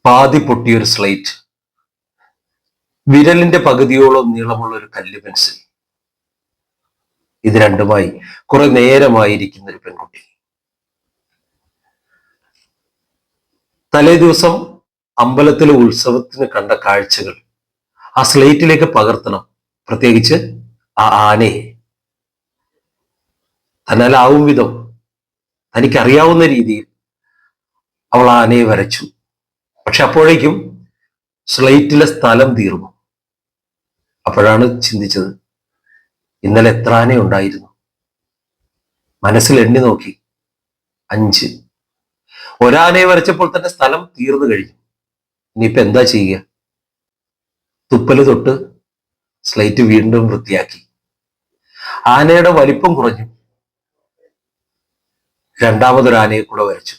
പാതി പൊട്ടിയൊരു സ്ലേറ്റ്, വിരലിന്റെ പകുതിയോളം നീളമുള്ള ഒരു കല്ല് പെൻസിൽ, ഇത് രണ്ടുമായി കുറെ നേരമായിരിക്കുന്ന ഒരു പെൺകുട്ടി. തലേ ദിവസം അമ്പലത്തിലെ ഉത്സവത്തിന് കണ്ട കാഴ്ചകൾ ആ സ്ലേറ്റിലേക്ക് പകർത്തണം. പ്രത്യേകിച്ച് ആ ആനയെ തന്നാലാവും വിധം തനിക്കറിയാവുന്ന രീതിയിൽ അവൾ ആനയെ വരച്ചു. പക്ഷെ അപ്പോഴേക്കും സ്ലേറ്റിലെ സ്ഥലം തീർന്നു. അപ്പോഴാണ് ചിന്തിച്ചത്, ഇന്നലെ എത്ര ആന ഉണ്ടായിരുന്നു? മനസ്സിൽ എണ്ണി നോക്കി, 5. ഒരാനയെ വരച്ചപ്പോൾ തന്നെ സ്ഥലം തീർന്നു കഴിഞ്ഞു. ഇനിയിപ്പോ എന്താ ചെയ്യുക? തുപ്പല് തൊട്ട് സ്ലേറ്റ് വീണ്ടും വൃത്തിയാക്കി. ആനയുടെ വലിപ്പം കുറഞ്ഞു. രണ്ടാമതൊരാനയെ കൂടെ വരച്ചു.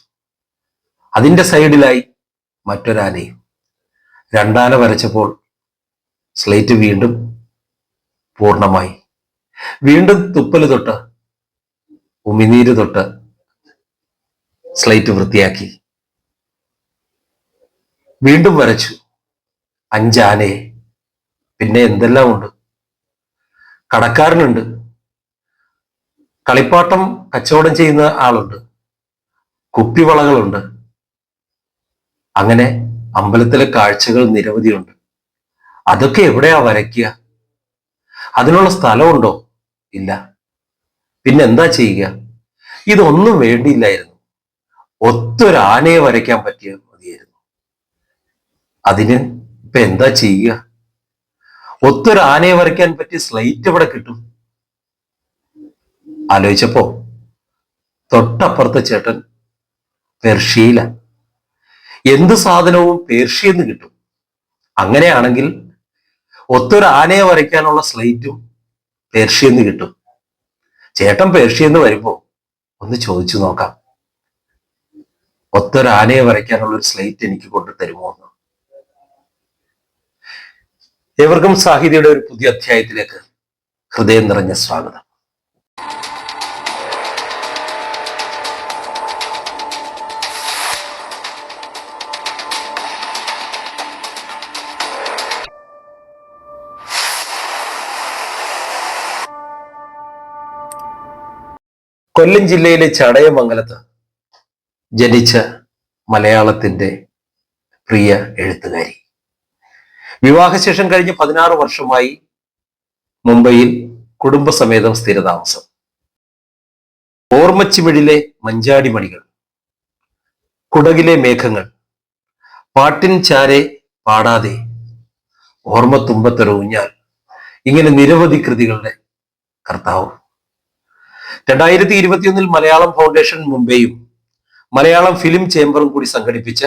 അതിന്റെ സൈഡിലായി മറ്റൊരാനയും. രണ്ടാന വരച്ചപ്പോൾ സ്ലേറ്റ് വീണ്ടും പൂർണ്ണമായി. വീണ്ടും തുപ്പല് തൊട്ട് ഉമിനീര് തൊട്ട് സ്ലേറ്റ് വൃത്തിയാക്കി. വീണ്ടും വരച്ചു 5 ആനയെ. പിന്നെ എന്തെല്ലാം ഉണ്ട്? കടക്കാരനുണ്ട്, കളിപ്പാട്ടം കച്ചവടം ചെയ്യുന്ന ആളുണ്ട്, കുപ്പിവളകളുണ്ട്. അങ്ങനെ അമ്പലത്തിലെ കാഴ്ചകൾ നിരവധിയുണ്ട്. അതൊക്കെ എവിടെയാ വരയ്ക്കുക? അതിനുള്ള സ്ഥലമുണ്ടോ? ഇല്ല. പിന്നെ എന്താ ചെയ്യുക? ഇതൊന്നും വേണ്ടിയില്ലായിരുന്നു. ഒത്തൊരു ആനയെ വരയ്ക്കാൻ പറ്റിയ മതിയായിരുന്നു. അതിന് ഇപ്പൊ എന്താ ചെയ്യുക? ഒത്തൊരു ആനയെ വരയ്ക്കാൻ പറ്റിയ സ്ലേറ്റ് എവിടെ കിട്ടും? ആലോചിച്ചപ്പോ തൊട്ടപ്പുറത്തെ ചേട്ടൻ പേർഷ്യയില. എന്ത് സാധനവും പേർഷ്യന്ന് കിട്ടും. അങ്ങനെയാണെങ്കിൽ ഒത്തൊരു ആനയെ വരയ്ക്കാനുള്ള സ്ലേറ്റും പേർഷ്യന്ന് കിട്ടും. ചേട്ടൻ പേർഷ്യന്ന് വരുമ്പോ ഒന്ന് ചോദിച്ചു നോക്കാം, ഒത്തൊരു ആനയെ വരയ്ക്കാനുള്ള ഒരു സ്ലേറ്റ് എനിക്ക് കൊണ്ടു തരുമോ എന്ന്. ഏവർക്കും സാഹിതിയുടെ ഒരു പുതിയ അധ്യായത്തിലേക്ക് ഹൃദയം നിറഞ്ഞ സ്വാഗതം. കൊല്ലം ജില്ലയിലെ ചടയമംഗലത്ത് ജനിച്ച മലയാളത്തിന്റെ പ്രിയ എഴുത്തുകാരി. വിവാഹശേഷം കഴിഞ്ഞ് 16 വർഷമായി മുംബൈയിൽ കുടുംബസമേതം സ്ഥിരതാമസം. ഓർമ്മച്ചിമിഴിലെ മഞ്ചാടി മണികൾ, കുടകിലെ മേഘങ്ങൾ, പാട്ടിൻ ചാരെ പാടാതെ, ഓർമ്മത്തുമ്പത്തൊരു ഊഞ്ഞാൽ, ഇങ്ങനെ നിരവധി കൃതികളുടെ കർത്താവ്. 2021 മലയാളം ഫൗണ്ടേഷൻ മുംബൈയും മലയാളം ഫിലിം ചേംബറും കൂടി സംഘടിപ്പിച്ച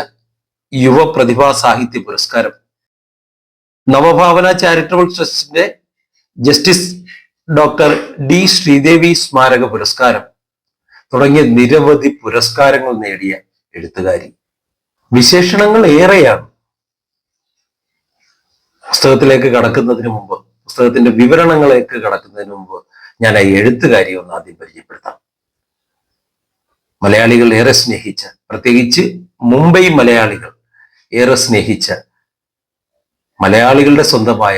യുവ പ്രതിഭാ സാഹിത്യ പുരസ്കാരം, നവഭാവന ചാരിറ്റബിൾ ട്രസ്റ്റിന്റെ ജസ്റ്റിസ് ഡോക്ടർ ഡി ശ്രീദേവി സ്മാരക പുരസ്കാരം തുടങ്ങിയ നിരവധി പുരസ്കാരങ്ങൾ നേടിയ എഴുത്തുകാരി. വിശേഷണങ്ങൾ ഏറെയാണ്. പുസ്തകത്തിലേക്ക് കടക്കുന്നതിന് മുമ്പ്, പുസ്തകത്തിന്റെ വിവരണങ്ങളിലേക്ക് കടക്കുന്നതിന് മുമ്പ് ഞാൻ ആ എഴുത്തുകാരിയെ ഒന്ന് ആദ്യം പരിചയപ്പെടുത്താം. മലയാളികൾ ഏറെ സ്നേഹിച്ച, പ്രത്യേകിച്ച് മുംബൈ മലയാളികൾ ഏറെ സ്നേഹിച്ച, മലയാളികളുടെ സ്വന്തമായ,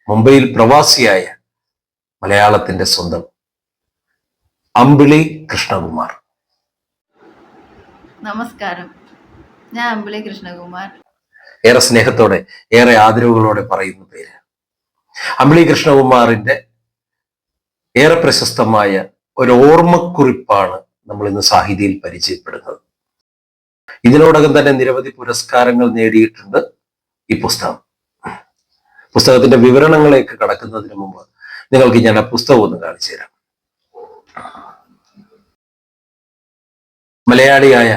മുംബൈയിൽ പ്രവാസിയായ മലയാളത്തിന്റെ സ്വന്തം അമ്പിളി കൃഷ്ണകുമാർ. നമസ്കാരം, ഞാൻ അമ്പിളി കൃഷ്ണകുമാർ. ഏറെ സ്നേഹത്തോടെ, ഏറെ ആദരവുകളോടെ പറയുന്ന പേര്. അമ്പിളി കൃഷ്ണകുമാറിന്റെ ഏറെ പ്രശസ്തമായ ഒരു ഓർമ്മക്കുറിപ്പാണ് നമ്മൾ ഇന്ന് സാഹിതിയിൽ പരിചയപ്പെടുന്നത്. ഇതിനോടകം തന്നെ നിരവധി പുരസ്കാരങ്ങൾ നേടിയിട്ടുണ്ട് ഈ പുസ്തകം. പുസ്തകത്തിന്റെ വിവരണങ്ങളിലേക്ക് കടക്കുന്നതിന് മുമ്പ് നിങ്ങൾക്ക് ഞാൻ ആ പുസ്തകം ഒന്ന് കാണിച്ചു തരാം. മലയാളിയായ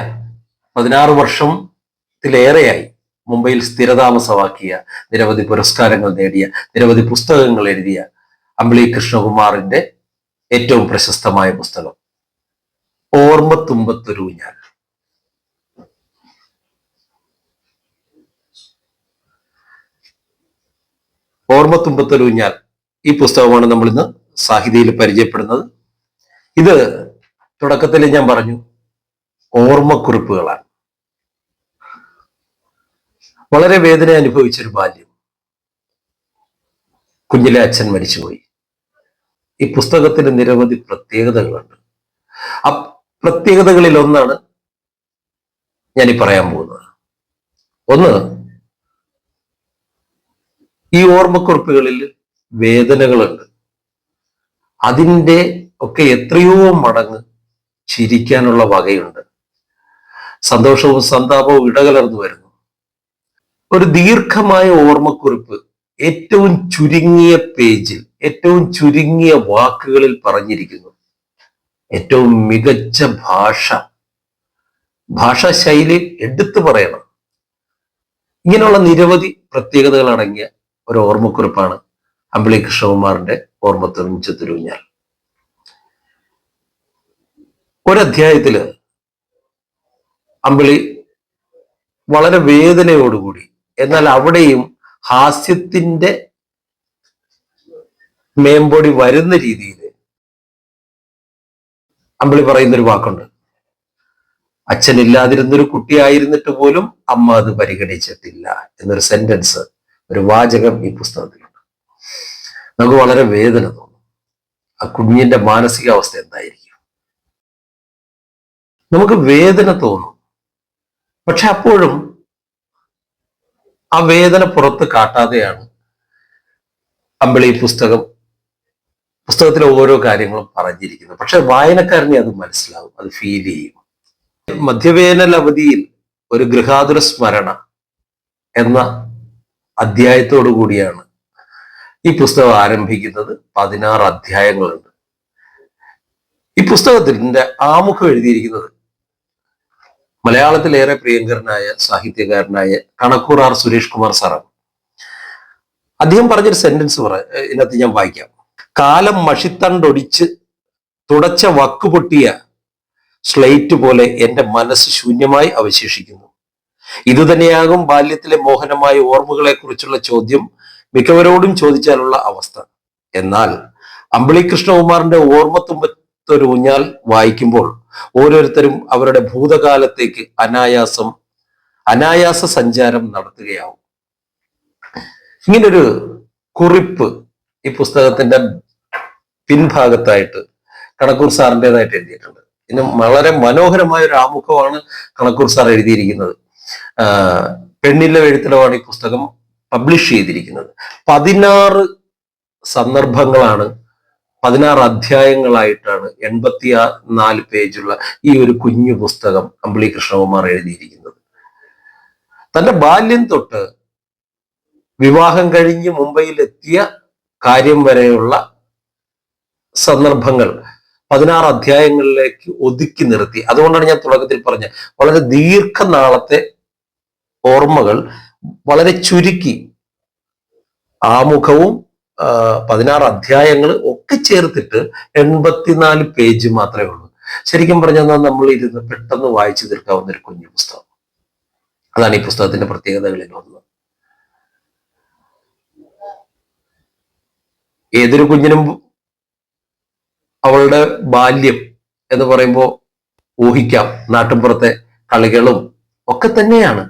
16 വർഷത്തിലേറെയായി മുംബൈയിൽ സ്ഥിരതാമസമാക്കിയ, നിരവധി പുരസ്കാരങ്ങൾ നേടിയ, നിരവധി പുസ്തകങ്ങൾ എഴുതിയ അമ്പിളി കൃഷ്ണകുമാറിന്റെ ഏറ്റവും പ്രശസ്തമായ പുസ്തകം ഓർമ്മത്തുമ്പത്തൊരു ഊഞ്ഞാൽ. ഓർമ്മത്തുമ്പത്തൊരു ഊഞ്ഞാൽ ഈ പുസ്തകമാണ് നമ്മൾ ഇന്ന് സാഹിതിയിൽ പരിചയപ്പെടുന്നത്. ഇത് തുടക്കത്തിൽ ഞാൻ പറഞ്ഞു, ഓർമ്മക്കുറിപ്പുകളാണ്. വളരെ വേദന അനുഭവിച്ചൊരു ബാല്യം. കുഞ്ഞിലെ അച്ഛൻ മരിച്ചുപോയി. ഈ പുസ്തകത്തിന് നിരവധി പ്രത്യേകതകളുണ്ട്. ആ പ്രത്യേകതകളിൽ ഒന്നാണ് ഞാനീ പറയാൻ പോകുന്നത്. ഒന്ന്, ഈ ഓർമ്മക്കുറിപ്പുകളിൽ വേദനകളുണ്ട്. അതിൻ്റെ ഒക്കെ എത്രയോ മടങ്ങ് ചിരിക്കാനുള്ള വകയുണ്ട്. സന്തോഷവും സന്താപവും ഇടകലർന്നു വരുന്നു. ഒരു ദീർഘമായ ഓർമ്മക്കുറിപ്പ് ഏറ്റവും ചുരുങ്ങിയ പേജിൽ, ഏറ്റവും ചുരുങ്ങിയ വാക്കുകളിൽ പറഞ്ഞിരിക്കുന്നു. ഏറ്റവും മികച്ച ഭാഷാ ശൈലി എടുത്തു പറയണം. ഇങ്ങനെയുള്ള നിരവധി പ്രത്യേകതകൾ അടങ്ങിയ ഒരു ഓർമ്മക്കുറിപ്പാണ് അമ്പിളി കൃഷ്ണകുമാറിന്റെ ഓർമ്മത്തുറിഞ്ഞാൽ. ഒരധ്യായത്തില് അമ്പിളി വളരെ വേദനയോടുകൂടി, എന്നാൽ അവിടെയും ഹാസ്യത്തിന്റെ മേമ്പൊടി വരുന്ന രീതിയിൽ അമ്പിളി പറയുന്നൊരു വാക്കുണ്ട്. അച്ഛനില്ലാതിരുന്നൊരു കുട്ടിയായിരുന്നിട്ട് പോലും അമ്മ അത് പരിഗണിച്ചിട്ടില്ല എന്നൊരു സെന്റൻസ്, ഒരു വാചകം ഈ പുസ്തകത്തിലുണ്ട്. നമുക്ക് വളരെ വേദന തോന്നും. ആ കുഞ്ഞിന്റെ മാനസികാവസ്ഥ എന്തായിരിക്കും? നമുക്ക് വേദന തോന്നും. പക്ഷെ അപ്പോഴും ആ വേദന പുറത്ത് കാട്ടാതെയാണ് അമ്പിളി പുസ്തകത്തിലെ ഓരോ കാര്യങ്ങളും പറഞ്ഞിരിക്കുന്നത്. പക്ഷെ വായനക്കാരനെ അത് മനസ്സിലാവും, അത് ഫീൽ ചെയ്യും. മധ്യവേനൽ അവധിയിൽ ഒരു ഗൃഹാതുര സ്മരണ എന്ന അധ്യായത്തോടു കൂടിയാണ് ഈ പുസ്തകം ആരംഭിക്കുന്നത്. 16 അധ്യായങ്ങളുണ്ട്. ഈ പുസ്തകത്തിന്റെ ആമുഖം എഴുതിയിരിക്കുന്നത് മലയാളത്തിലേറെ പ്രിയങ്കരനായ സാഹിത്യകാരനായ കണക്കൂർ ആർ സുരേഷ് കുമാർ സാറാണ്. അദ്ദേഹം പറഞ്ഞൊരു സെന്റൻസ് ഇതിനകത്ത് ഞാൻ വായിക്കാം. കാലം മഷിത്തണ്ടൊടിച്ച് തുടച്ച വക്കുപൊട്ടിയ സ്ലേറ്റ് പോലെ എന്റെ മനസ്സ് ശൂന്യമായി അവശേഷിക്കുന്നു. ഇതുതന്നെയാകും ബാല്യത്തിലെ മോഹനമായ ഓർമ്മകളെ കുറിച്ചുള്ള ചോദ്യം മിക്കവരോടും ചോദിച്ചാലുള്ള അവസ്ഥ. എന്നാൽ അമ്പിളി കൃഷ്ണകുമാറിന്റെ ഓർമ്മത്തുമ്പത്തൊരു ഊഞ്ഞാൽ വായിക്കുമ്പോൾ ഓരോരുത്തരും അവരുടെ ഭൂതകാലത്തേക്ക് അനായാസ സഞ്ചാരം നടത്തുകയാവും. ഇങ്ങനൊരു കുറിപ്പ് ഈ പുസ്തകത്തിന്റെ പിൻഭാഗത്തായിട്ട് കണക്കൂർ സാറിൻ്റെതായിട്ട് എഴുതിയിട്ടുണ്ട്. ഇന്ന് വളരെ മനോഹരമായ ഒരു ആമുഖമാണ് കണക്കൂർ സാർ എഴുതിയിരിക്കുന്നത്. പെണ്ണിലെ എഴുത്തിലുമാണ് ഈ പുസ്തകം പബ്ലിഷ് ചെയ്തിരിക്കുന്നത്. 16 സന്ദർഭങ്ങളാണ്, 16 അധ്യായങ്ങളായിട്ടാണ് 84 പേജുള്ള ഈ ഒരു കുഞ്ഞു പുസ്തകം അമ്പിളി കൃഷ്ണകുമാർ എഴുതിയിരിക്കുന്നത്. തന്റെ ബാല്യം തൊട്ട് വിവാഹം കഴിഞ്ഞ് മുംബൈയിൽ എത്തിയ കാര്യം വരെയുള്ള സന്ദർഭങ്ങൾ 16 അധ്യായങ്ങളിലേക്ക് ഒതുക്കി നിർത്തി. അതുകൊണ്ടാണ് ഞാൻ തുടക്കത്തിൽ പറഞ്ഞ വളരെ ദീർഘനാളത്തെ ഓർമ്മകൾ വളരെ ചുരുക്കി, ആമുഖവും 16 അധ്യായങ്ങൾ ഒക്കെ ചേർത്തിട്ട് 84 പേജ് മാത്രമേ ഉള്ളൂ. ശരിക്കും പറഞ്ഞാൽ നമ്മൾ ഇരുന്ന് പെട്ടെന്ന് വായിച്ചു തീർക്കാവുന്ന ഒരു കുഞ്ഞു പുസ്തകം. അതാണ് ഈ പുസ്തകത്തിന്റെ പ്രത്യേകതകളിൽ ഒന്ന്. ഏതൊരു കുഞ്ഞിനും അവളുടെ ബാല്യം എന്ന് പറയുമ്പോൾ ഊഹിക്കാം, നാട്ടിൻപുറത്തെ കളികളും ഒക്കെ തന്നെയാണ്.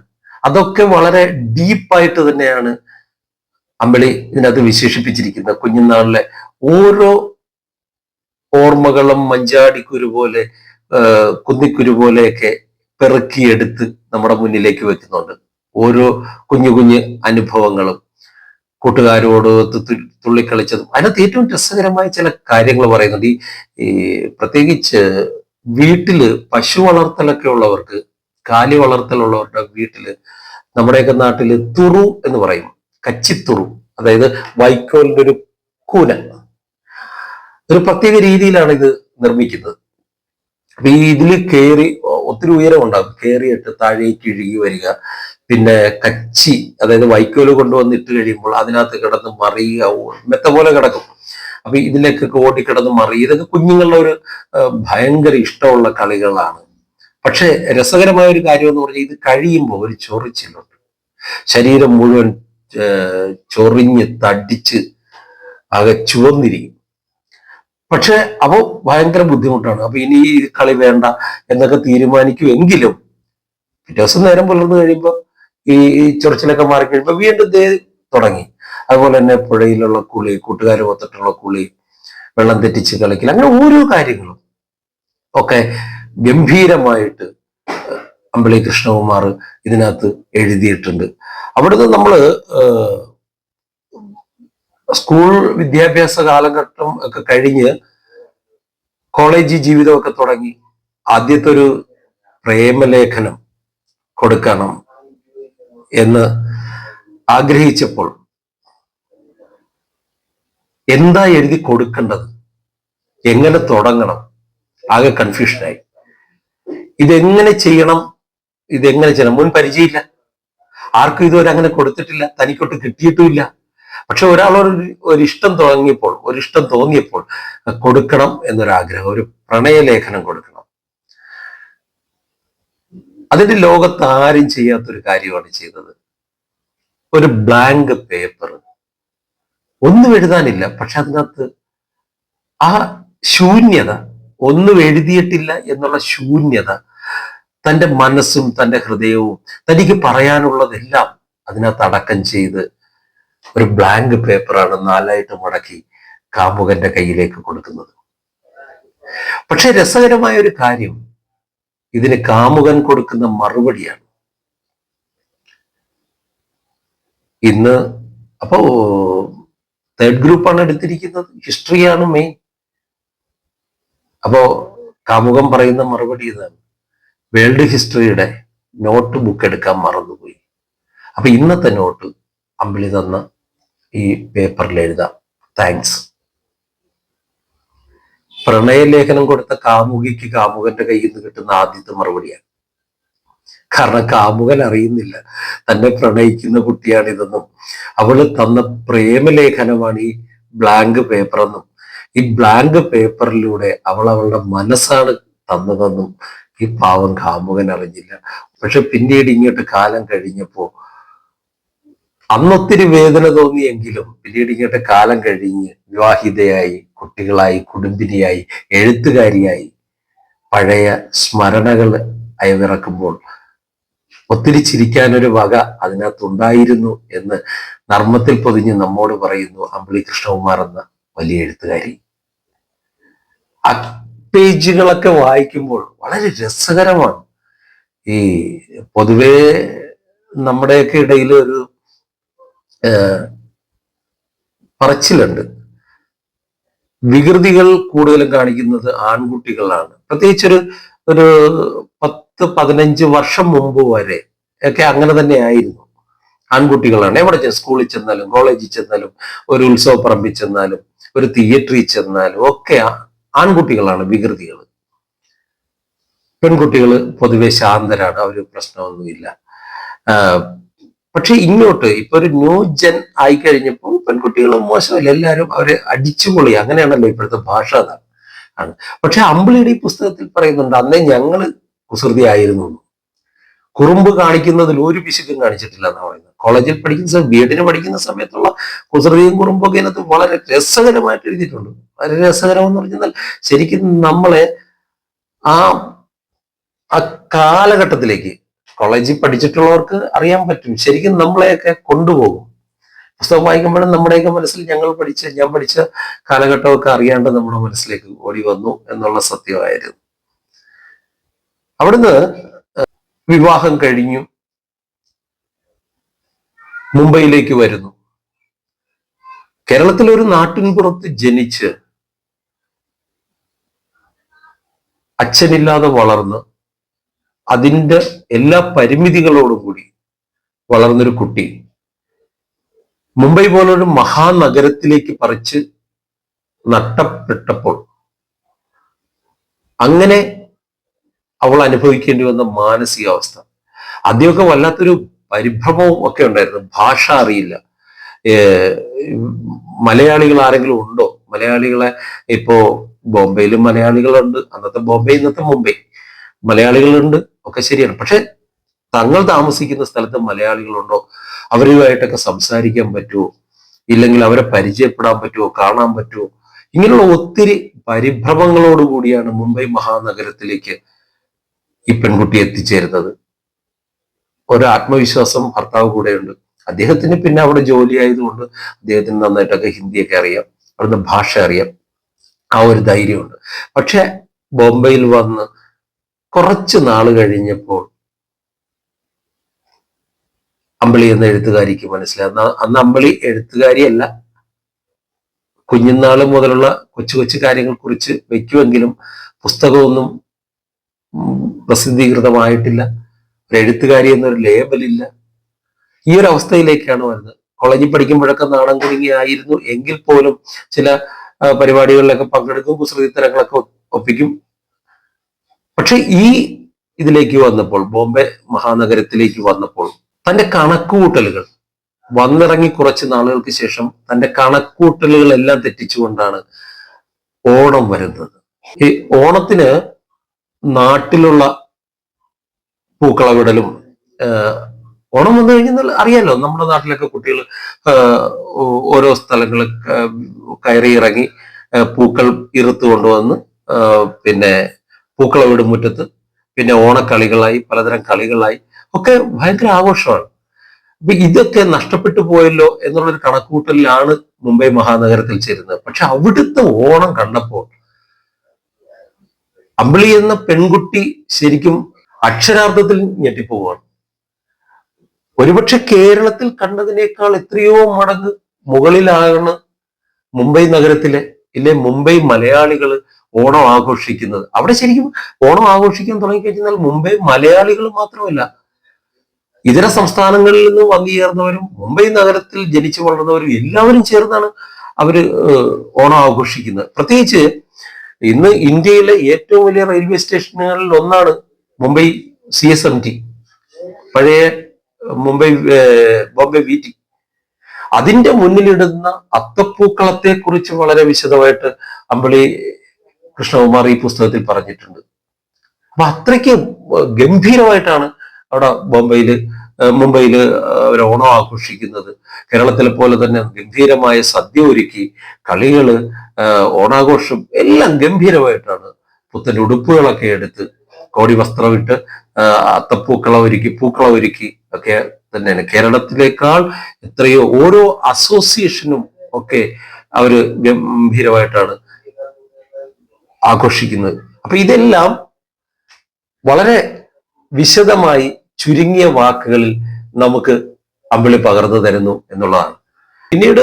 അതൊക്കെ വളരെ ഡീപ്പായിട്ട് തന്നെയാണ് അമ്പിളി ഇതിനകത്ത് വിശേഷിപ്പിച്ചിരിക്കുന്നത്. കുഞ്ഞുനാളിലെ ഓരോ ഓർമ്മകളും മഞ്ചാടിക്കുരു പോലെ, കുന്നിക്കുരു പോലെയൊക്കെ പെറുക്കിയെടുത്ത് നമ്മുടെ മുന്നിലേക്ക് വെക്കുന്നുണ്ട്. ഓരോ കുഞ്ഞു കുഞ്ഞു അനുഭവങ്ങളും, കൂട്ടുകാരോട് തുള്ളിക്കളിച്ചതും. അതിനകത്ത് ഏറ്റവും രസകരമായ ചില കാര്യങ്ങൾ പറയുന്നുണ്ട്. ഈ പ്രത്യേകിച്ച് വീട്ടില് പശു വളർത്തലൊക്കെ ഉള്ളവർക്ക്, കാലി വളർത്തലുള്ളവരുടെ വീട്ടില്, നമ്മുടെയൊക്കെ നാട്ടില് തുറു എന്ന് പറയും, കച്ചിത്തുറു, അതായത് വൈക്കോലിന്റെ ഒരു കൂന. ഒരു പ്രത്യേക രീതിയിലാണ് ഇത് നിർമ്മിക്കുന്നത്. അപ്പൊ ഈ ഇതിൽ കയറി ഒത്തിരി ഉയരം ഉണ്ടാകും, കയറിയിട്ട് താഴേക്ക് ഇഴുകി വരിക. പിന്നെ കച്ചി, അതായത് വൈക്കോല് കൊണ്ടുവന്നിട്ട് കഴിയുമ്പോൾ അതിനകത്ത് കിടന്ന് മറിയുക, മെത്ത പോലെ കിടക്കും. അപ്പൊ ഇതിലേക്കൊക്കെ ഓടിക്കിടന്ന് മറിയുക. ഇതൊക്കെ കുഞ്ഞുങ്ങളുടെ ഒരു ഭയങ്കര ഇഷ്ടമുള്ള കളികളാണ്. പക്ഷെ രസകരമായ ഒരു കാര്യം എന്ന് പറഞ്ഞാൽ ഇത് കഴിയുമ്പോൾ ഒരു ചൊറിച്ചിലുണ്ട്. ശരീരം മുഴുവൻ ചൊറിഞ്ഞ് തടിച്ച് ആകെ ചുവന്നിരിക്കും. പക്ഷെ അപ്പോൾ ഭയങ്കര ബുദ്ധിമുട്ടാണ്. അപ്പൊ ഇനി ഈ കളി വേണ്ട എന്നൊക്കെ തീരുമാനിക്കുമെങ്കിലും പിറ്റേ ദിവസം നേരം പുലർന്നു കഴിയുമ്പോൾ ഈ ചൊറിച്ചിലൊക്കെ മാറിക്കഴിയുമ്പോൾ വീണ്ടും ദേ തുടങ്ങി. അതുപോലെ തന്നെ പുഴയിലുള്ള കുളി, കൂട്ടുകാർ ഒത്തിട്ടുള്ള കുളി, വെള്ളം തെറ്റിച്ച് കളിക്കൽ, അങ്ങനെ ഓരോ കാര്യങ്ങളും ഒക്കെ ഗംഭീരമായിട്ട് അമ്പിളി കൃഷ്ണകുമാർ ഇതിനകത്ത് എഴുതിയിട്ടുണ്ട്. അവിടുന്ന് നമ്മള് സ്കൂൾ വിദ്യാഭ്യാസ കാലഘട്ടം ഒക്കെ കഴിഞ്ഞ് കോളേജ് ജീവിതമൊക്കെ തുടങ്ങി. ആദ്യത്തെ ഒരു പ്രേമലേഖനം കൊടുക്കണം എന്ന് ആഗ്രഹിച്ചപ്പോൾ എന്താ എഴുതി കൊടുക്കേണ്ടത്, എങ്ങനെ തുടങ്ങണം, ആകെ കൺഫ്യൂഷനായി. ഇതെങ്ങനെ ചെയ്യണം, മുൻ പരിചയമില്ല, ആർക്കും ഇതുവരെ അങ്ങനെ കൊടുത്തിട്ടില്ല, തനിക്കൊട്ട് കിട്ടിയിട്ടുമില്ല. പക്ഷെ ഒരാളൊരു ഇഷ്ടം തുടങ്ങിയപ്പോൾ, ഒരിഷ്ടം തോന്നിയപ്പോൾ കൊടുക്കണം എന്നൊരാഗ്രഹം, ഒരു പ്രണയലേഖനം കൊടുക്കണം. അതിന്റെ ലോകത്ത് ആരും ചെയ്യാത്തൊരു കാര്യമാണ് ചെയ്തത്. ഒരു ബ്ലാങ്ക് പേപ്പർ, ഒന്നും എഴുതാനില്ല, പക്ഷെ അതിനകത്ത് ആ ശൂന്യത, ഒന്നും എഴുതിയിട്ടില്ല എന്നുള്ള ശൂന്യത, തൻ്റെ മനസ്സും തൻ്റെ ഹൃദയവും തനിക്ക് പറയാനുള്ളതെല്ലാം അതിനകത്ത് അടക്കം ചെയ്ത് ഒരു ബ്ലാങ്ക് പേപ്പറാണ് 4 മടക്കി കാമുകന്റെ കയ്യിലേക്ക് കൊടുക്കുന്നത്. പക്ഷെ രസകരമായ ഒരു കാര്യം, ഇതിന് കാമുകൻ കൊടുക്കുന്ന മറുപടിയാണ്. ഇന്ന് അപ്പോ തേർഡ് ഗ്രൂപ്പാണ് എടുത്തിരിക്കുന്നത്, ഹിസ്റ്ററിയാണ് മെയിൻ. അപ്പോ കാമുകൻ പറയുന്ന മറുപടി ഇതാണ്: വേൾഡ് ഹിസ്റ്ററിയുടെ നോട്ട് ബുക്ക് എടുക്കാൻ മറന്നുപോയി. അപ്പൊ ഇന്നത്തെ നോട്ട് അമ്പിളി തന്ന ഈ പേപ്പറിൽ എഴുതാം, താങ്ക്സ്. പ്രണയലേഖനം കൊടുത്ത കാമുകിക്ക് കാമുകന്റെ കയ്യിൽ നിന്ന് കിട്ടുന്ന ആദ്യത്തെ മറുപടിയാണ്. കാരണം കാമുകൻ അറിയുന്നില്ല തന്നെ പ്രണയിക്കുന്ന കുട്ടിയാണിതെന്നും, അവള് തന്ന പ്രേമലേഖനമാണ് ഈ ബ്ലാങ്ക് പേപ്പർ എന്നും, ഈ ബ്ലാങ്ക് പേപ്പറിലൂടെ അവളുടെ മനസ്സാണ് തന്നതെന്നും ഈ പാവം കാമുകൻ അറിഞ്ഞില്ല. പക്ഷെ പിന്നീട് ഇങ്ങോട്ട് കാലം കഴിഞ്ഞപ്പോ, അന്നൊത്തിരി വേദന തോന്നിയെങ്കിലും പിന്നീട് ഇങ്ങോട്ട് കാലം കഴിഞ്ഞ് വിവാഹിതയായി, കുട്ടികളായി, കുടുംബിനിയായി, എഴുത്തുകാരിയായി, പഴയ സ്മരണകൾ അയവിറക്കുമ്പോൾ ഒത്തിരി ചിരിക്കാനൊരു വക അതിനകത്തുണ്ടായിരുന്നു എന്ന് നർമ്മത്തിൽ പൊതിഞ്ഞ് നമ്മോട് പറയുന്നു അമ്പിളി കൃഷ്ണകുമാർ എന്ന വലിയ എഴുത്തുകാരി. ആ പേജുകളൊക്കെ വായിക്കുമ്പോൾ വളരെ രസകരമാണ്. ഈ പൊതുവേ നമ്മുടെയൊക്കെ ഇടയിൽ ഒരു പറച്ചിലുണ്ട്, വികൃതികൾ കൂടുതലും കാണിക്കുന്നത് ആൺകുട്ടികളാണ്. പ്രത്യേകിച്ചൊരു 10-15 വർഷം മുമ്പ് വരെ ഒക്കെ അങ്ങനെ തന്നെ ആയിരുന്നു. ആൺകുട്ടികളാണ് എവിടെ സ്കൂളിൽ ചെന്നാലും, കോളേജിൽ ചെന്നാലും, ഒരു ഉത്സവ പറമ്പിൽ ചെന്നാലും, ഒരു തിയേറ്ററിൽ ചെന്നാലും ഒക്കെ ആൺകുട്ടികളാണ് വികൃതികൾ. പെൺകുട്ടികൾ പൊതുവെ ശാന്തരാണ്, അവര് പ്രശ്നമൊന്നുമില്ല. പക്ഷെ ഇങ്ങോട്ട് ഇപ്പൊ ഒരു ന്യൂ ജെൻ ആയി കഴിഞ്ഞപ്പോൾ പെൺകുട്ടികളും മോശമല്ല, എല്ലാവരും അവരെ അടിച്ചുപൊളി, അങ്ങനെയാണല്ലോ ഇപ്പോഴത്തെ ഭാഷ ആണ്. പക്ഷെ അമ്പിളിയുടെ ഈ പുസ്തകത്തിൽ പറയുന്നുണ്ട്, അന്നേ ഞങ്ങള് കുസൃതി ആയിരുന്നു, കുറുമ്പ് കാണിക്കുന്നതിൽ ഒരു പിശുക്കും കാണിച്ചിട്ടില്ല എന്നാണ് പറയുന്നത്. കോളേജിൽ പഠിക്കുന്ന ബി.എഡിന് പഠിക്കുന്ന സമയത്തുള്ള കുസൃതിയും കുറുമ്പൊക്കെ അതിനകത്ത് വളരെ രസകരമായിട്ട് എഴുതിയിട്ടുണ്ട്. വളരെ രസകരം എന്ന് പറഞ്ഞാൽ ശരിക്കും നമ്മളെ ആ കാലഘട്ടത്തിലേക്ക്, കോളേജിൽ പഠിച്ചിട്ടുള്ളവർക്ക് അറിയാൻ പറ്റും, ശരിക്കും നമ്മളെയൊക്കെ കൊണ്ടുപോകും. പുസ്തകം വായിക്കുമ്പോഴും നമ്മുടെയൊക്കെ മനസ്സിൽ ഞാൻ പഠിച്ച കാലഘട്ടമൊക്കെ അറിയാണ്ട് നമ്മുടെ മനസ്സിലേക്ക് ഓടി വന്നു എന്നുള്ള സത്യമായിരുന്നു. അവിടുന്ന് വിവാഹം കഴിഞ്ഞു മുംബൈയിലേക്ക് വരുന്നു. കേരളത്തിലെ ഒരു നാട്ടിൻപുറത്ത് ജനിച്ച് അച്ഛനില്ലാതെ വളർന്ന് അതിൻ്റെ എല്ലാ പരിമിതികളോടും കൂടി വളർന്നൊരു കുട്ടി മുംബൈ പോലൊരു മഹാനഗരത്തിലേക്ക് പറിച്ച് നഷ്ടപ്പെട്ടപ്പോൾ അങ്ങനെ അവൾ അനുഭവിക്കേണ്ടി വന്ന മാനസികാവസ്ഥ, ആദ്യമൊക്കെ വല്ലാത്തൊരു പരിഭ്രമവും ഒക്കെ ഉണ്ടായിരുന്നു. ഭാഷ അറിയില്ല. മലയാളികൾ ആരെങ്കിലും ഉണ്ടോ? മലയാളികളെ ഇപ്പോ ബോംബെയിലും മലയാളികളുണ്ട്, അന്നത്തെ ബോംബെ ഇന്നത്തെ മുംബൈ, മലയാളികളുണ്ട്, ഒക്കെ ശരിയാണ്. പക്ഷെ തങ്ങൾ താമസിക്കുന്ന സ്ഥലത്ത് മലയാളികളുണ്ടോ? അവരുമായിട്ടൊക്കെ സംസാരിക്കാൻ പറ്റുമോ? ഇല്ലെങ്കിൽ അവരെ പരിചയപ്പെടാൻ പറ്റുമോ? കാണാൻ പറ്റുമോ? ഇങ്ങനെയുള്ള ഒത്തിരി പരിഭ്രമങ്ങളോടുകൂടിയാണ് മുംബൈ മഹാനഗരത്തിലേക്ക് ഈ പെൺകുട്ടി എത്തിച്ചേരുന്നത്. ഒരു ആത്മവിശ്വാസം ഭർത്താവ് കൂടെയുണ്ട്. അദ്ദേഹത്തിന് പിന്നെ അവിടെ ജോലി ആയതുകൊണ്ട് അദ്ദേഹത്തിന് നന്നായിട്ടൊക്കെ ഹിന്ദിയൊക്കെ അറിയാം, അവിടുന്ന് ഭാഷ അറിയാം, ആ ഒരു ധൈര്യമുണ്ട്. പക്ഷെ ബോംബെയിൽ വന്ന് കുറച്ച് നാൾ കഴിഞ്ഞപ്പോൾ അമ്പിളി എന്ന എഴുത്തുകാരിക്ക് മനസ്സിലായി. അന്ന് അമ്പിളി എഴുത്തുകാരിയല്ല, കുഞ്ഞുനാൾ മുതലുള്ള കൊച്ചു കൊച്ചു കാര്യങ്ങൾ കുറിച്ച് വെക്കുമെങ്കിലും പുസ്തകമൊന്നും പ്രസിദ്ധീകൃതമായിട്ടില്ല, ഒരു എഴുത്തുകാരി എന്നൊരു ലേബലില്ല. ഈ ഒരു അവസ്ഥയിലേക്കാണ് വരുന്നത്. കോളേജിൽ പഠിക്കുമ്പോഴൊക്കെ നാണം കുടുങ്ങി ആയിരുന്നു എങ്കിൽ പോലും ചില പരിപാടികളിലൊക്കെ പങ്കെടുക്കും, കുസൃതി തരങ്ങളൊക്കെ ഒപ്പിക്കും. പക്ഷെ ഈ ഇതിലേക്ക് വന്നപ്പോൾ, ബോംബെ മഹാനഗരത്തിലേക്ക് വന്നപ്പോൾ തന്റെ കണക്കുകൂട്ടലുകൾ, വന്നിറങ്ങി കുറച്ച് നാളുകൾക്ക് ശേഷം തന്റെ കണക്കുകൂട്ടലുകളെല്ലാം തെറ്റിച്ചുകൊണ്ടാണ് ഓണം വരുന്നത്. ഈ ഓണത്തിന് നാട്ടിലുള്ള പൂക്കളവിടലും, ഓണം വന്നു കഴിഞ്ഞാൽ അറിയാലോ, നമ്മുടെ നാട്ടിലൊക്കെ കുട്ടികൾ ഓരോ സ്ഥലങ്ങളിൽ കയറി ഇറങ്ങി പൂക്കൾ ഇറുത്ത് കൊണ്ടുവന്ന് പിന്നെ പൂക്കളവിടും മുറ്റത്ത്, പിന്നെ ഓണക്കളികളായി പലതരം കളികളായി ഒക്കെ ഭയങ്കര ആഘോഷമാണ്. അപ്പൊ ഇതൊക്കെ നഷ്ടപ്പെട്ടു പോയല്ലോ എന്നുള്ളൊരു കണക്കുകൂട്ടലിലാണ് മുംബൈ മഹാനഗരത്തിൽ ചേരുന്നത്. പക്ഷെ അവിടുത്തെ ഓണം കണ്ടപ്പോൾ അമ്പിളി എന്ന പെൺകുട്ടി ശരിക്കും അക്ഷരാർത്ഥത്തിൽ ഞെട്ടിപ്പോവാണ്. ഒരുപക്ഷെ കേരളത്തിൽ കണ്ടതിനേക്കാൾ എത്രയോ മടങ്ങ് മുകളിലാണ് മുംബൈ നഗരത്തിലെ മുംബൈ മലയാളികൾ ഓണം ആഘോഷിക്കുന്നത്. അവിടെ ശരിക്കും ഓണം ആഘോഷിക്കാൻ തുടങ്ങിക്കഴിഞ്ഞാൽ മുംബൈ മലയാളികൾ മാത്രമല്ല, ഇതര സംസ്ഥാനങ്ങളിൽ നിന്ന് വന്നു ചേർന്നവരും മുംബൈ നഗരത്തിൽ ജനിച്ചു വളർന്നവരും എല്ലാവരും ചേർന്നാണ് അവര് ഓണം ആഘോഷിക്കുന്നത്. പ്രത്യേകിച്ച് ഇന്ന് ഇന്ത്യയിലെ ഏറ്റവും വലിയ റെയിൽവേ സ്റ്റേഷനുകളിൽ ഒന്നാണ് മുംബൈ CSMT, പഴയ മുംബൈ ബോംബെ VT. അതിന്റെ മുന്നിലിടുന്ന അത്തപ്പൂക്കളത്തെ കുറിച്ച് വളരെ വിശദമായിട്ട് അമ്പിളി കൃഷ്ണകുമാർ ഈ പുസ്തകത്തിൽ പറഞ്ഞിട്ടുണ്ട്. അപ്പൊ അത്രയ്ക്ക് ഗംഭീരമായിട്ടാണ് അവിടെ മുംബൈയില് ഒരു ഓണം ആഘോഷിക്കുന്നത്. കേരളത്തിലെ പോലെ തന്നെ ഗംഭീരമായ സദ്യ ഒരുക്കി, കളികള്, ഓണാഘോഷം എല്ലാം ഗംഭീരമായിട്ടാണ്. പുത്തൻ ഉടുപ്പുകളൊക്കെ എടുത്ത്, കോടി വസ്ത്രമിട്ട്, പൂക്കളം ഒരുക്കി ഒക്കെ തന്നെയാണ്. കേരളത്തിലേക്കാൾ എത്രയോ ഓരോ അസോസിയേഷനും ഒക്കെ അവര് ഗംഭീരമായിട്ടാണ് ആഘോഷിക്കുന്നത്. അപ്പൊ ഇതെല്ലാം വളരെ വിശദമായി ചുരുങ്ങിയ വാക്കുകളിൽ നമുക്ക് അമ്പിളി പകർന്നു തരുന്നു എന്നുള്ളതാണ്. പിന്നീട്